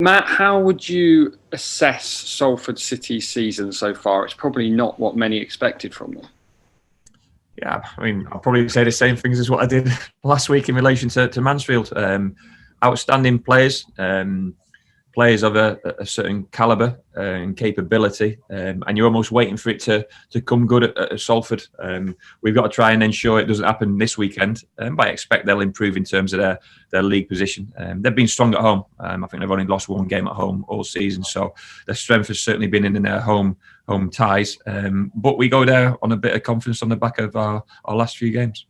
Matt, how would you assess Salford City's season so far? It's probably not what many expected from them. Yeah, I mean, I'll probably say the same things as what I did last week in relation to Mansfield. Outstanding players, players of a certain calibre and capability, and you're almost waiting for it to come good at Salford. We've got to try and ensure it doesn't happen this weekend, but I expect they'll improve in terms of their league position. They've been strong at home. I think they've only lost one game at home all season, so their strength has certainly been in their home ties. But we go there on a bit of confidence on the back of our last few games.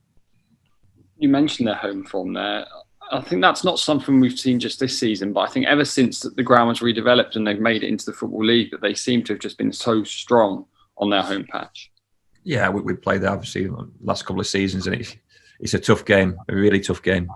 You mentioned their home form there. I think that's not something we've seen just this season, but I think ever since the ground was redeveloped and they've made it into the Football League, that they seem to have just been so strong on their home patch. Yeah, we played there obviously the last couple of seasons, and it's a tough game, a really tough game.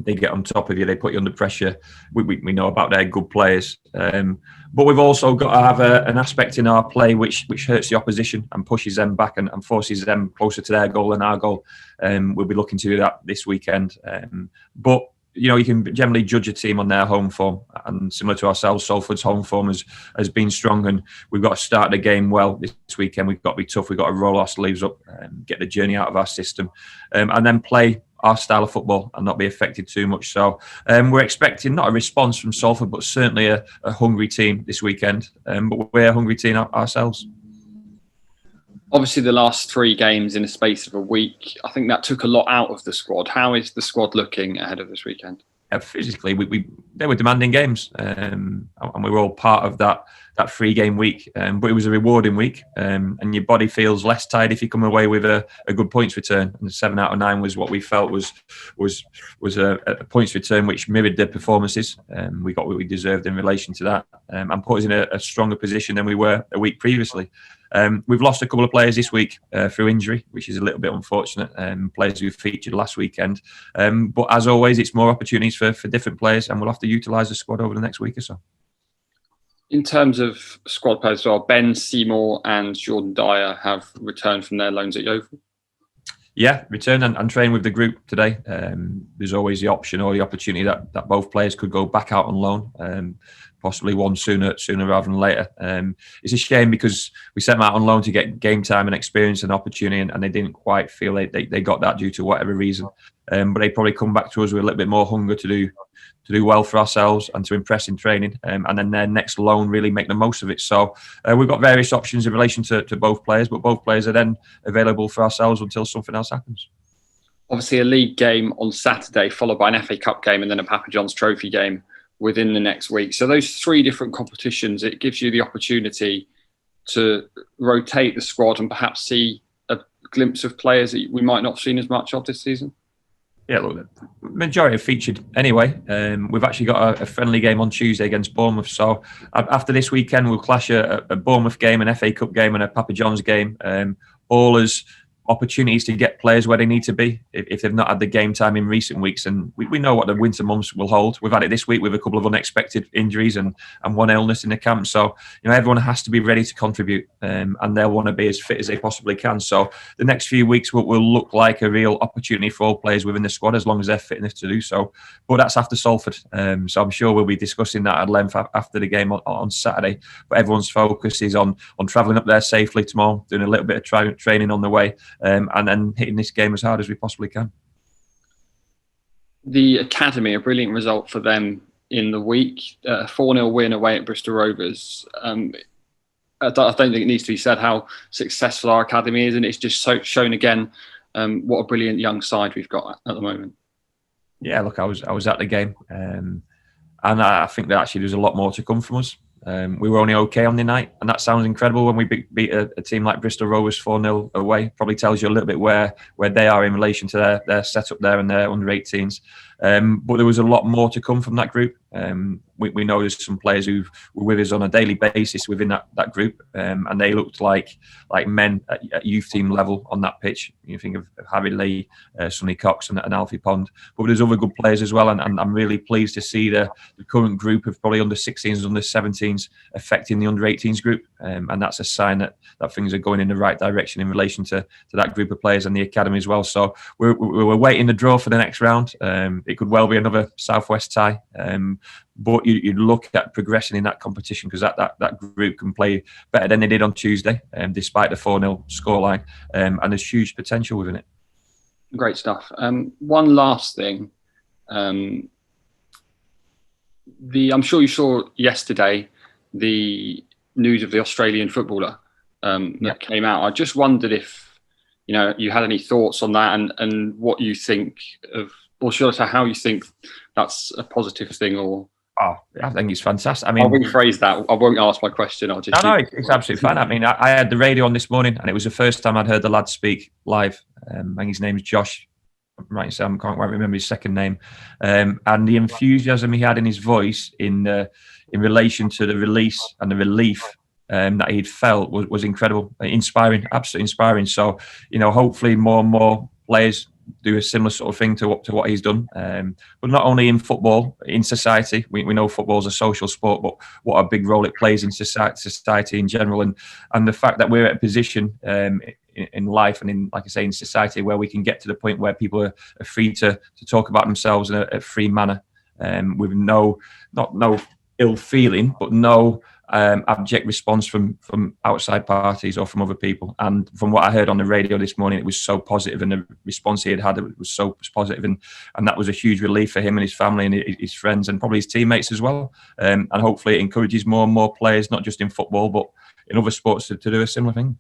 They get on top of you, they put you under pressure. We know about their good players, but we've also got to have an aspect in our play which hurts the opposition and pushes them back and forces them closer to their goal than our goal. We'll be looking to do that this weekend, but you can generally judge a team on their home form, and similar to ourselves, Salford's home form has been strong, and we've got to start the game well this weekend. We've got to be tough. We've got to roll our sleeves up, get the journey out of our system, and then play our style of football and not be affected too much. So we're expecting not a response from Salford, but certainly a hungry team this weekend. But we're a hungry team ourselves. Obviously, the last 3 games in a space of a week, I think that took a lot out of the squad. How is the squad looking ahead of this weekend? Physically, they were demanding games, and we were all part of that 3-game week. But it was a rewarding week, and your body feels less tired if you come away with a good points return. And 7 out of 9 was what we felt was a points return which mirrored the performances. We got what we deserved in relation to that, and put us in a stronger position than we were a week previously. We've lost a couple of players this week through injury, which is a little bit unfortunate. Players who featured last weekend. But as always, it's more opportunities for different players, and we'll have to utilise the squad over the next week or so. In terms of squad players as well, Ben Seymour and Jordan Dyer have returned from their loans at Yeovil. Yeah, return and train with the group today. There's always the option or the opportunity that both players could go back out on loan. Possibly one sooner rather than later. It's a shame because we sent them out on loan to get game time and experience and opportunity, and they didn't quite feel they got that due to whatever reason. But they probably come back to us with a little bit more hunger to do well for ourselves and to impress in training, and then their next loan really make the most of it. So we've got various options in relation to both players, but both players are then available for ourselves until something else happens. Obviously, a league game on Saturday, followed by an FA Cup game and then a Papa John's Trophy game within the next week. So those 3 different competitions, it gives you the opportunity to rotate the squad and perhaps see a glimpse of players that we might not have seen as much of this season. Yeah, look, the majority have featured anyway. We've actually got a friendly game on Tuesday against Bournemouth. So after this weekend, we'll clash a Bournemouth game, an FA Cup game and a Papa John's game. All as opportunities to get players where they need to be if they've not had the game time in recent weeks. And we know what the winter months will hold. We've had it this week with a couple of unexpected injuries and one illness in the camp. So, everyone has to be ready to contribute, and they'll want to be as fit as they possibly can. So the next few weeks will look like a real opportunity for all players within the squad as long as they're fit enough to do so. But that's after Salford. So I'm sure we'll be discussing that at length after the game on Saturday. But everyone's focus is on travelling up there safely tomorrow, doing a little bit of training on the way, and then hitting this game as hard as we possibly can. The Academy, a brilliant result for them in the week. 4-0 win away at Bristol Rovers. I don't think it needs to be said how successful our Academy is, and it's just shown again what a brilliant young side we've got at the moment. Yeah, look, I was at the game, and I think that actually there's a lot more to come from us. We were only okay on the night, and that sounds incredible when we beat a team like Bristol Rovers 4-0 away. Probably tells you a little bit where they are in relation to their setup there and their under-18s. But there was a lot more to come from that group. We know there's some players who were with us on a daily basis within that group, and they looked like men at youth team level on that pitch. You think of Harry Lee, Sonny Cox and Alfie Pond. But there's other good players as well, and I'm really pleased to see the current group of probably under-16s, under-17s affecting the under-18s group. And that's a sign that things are going in the right direction in relation to that group of players and the academy as well. So we're waiting the draw for the next round. it could well be another Southwest tie. But you look at progressing in that competition, because that group can play better than they did on Tuesday, despite the 4-0 scoreline, and there's huge potential within it. Great stuff. One last thing. I'm sure you saw yesterday the news of the Australian footballer that came out. I just wondered if you had any thoughts on that, and what you think of, or should I say, how you think that's a positive thing, or. Oh, I think it's fantastic. I mean, I'll rephrase that. I won't ask my question. I'll just. No, it's absolutely fine. I mean, I had the radio on this morning, and it was the first time I'd heard the lad speak live. I think his name's Josh. Right, so I can't quite remember his second name, and the enthusiasm he had in his voice in relation to the release and the relief that he'd felt was incredible, inspiring, absolutely inspiring. So, hopefully more and more players do a similar sort of thing to what he's done. But not only in football, in society. We know football's a social sport, but what a big role it plays in society in general, and the fact that we're at a position in life and in, like I say, in society, where we can get to the point where people are free to talk about themselves in a free manner, with no ill feeling, but no abject response from outside parties or from other people. And from what I heard on the radio this morning, it was so positive, and the response he had was so positive, and that was a huge relief for him and his family and his friends, and probably his teammates as well. And hopefully it encourages more and more players, not just in football but in other sports, to do a similar thing.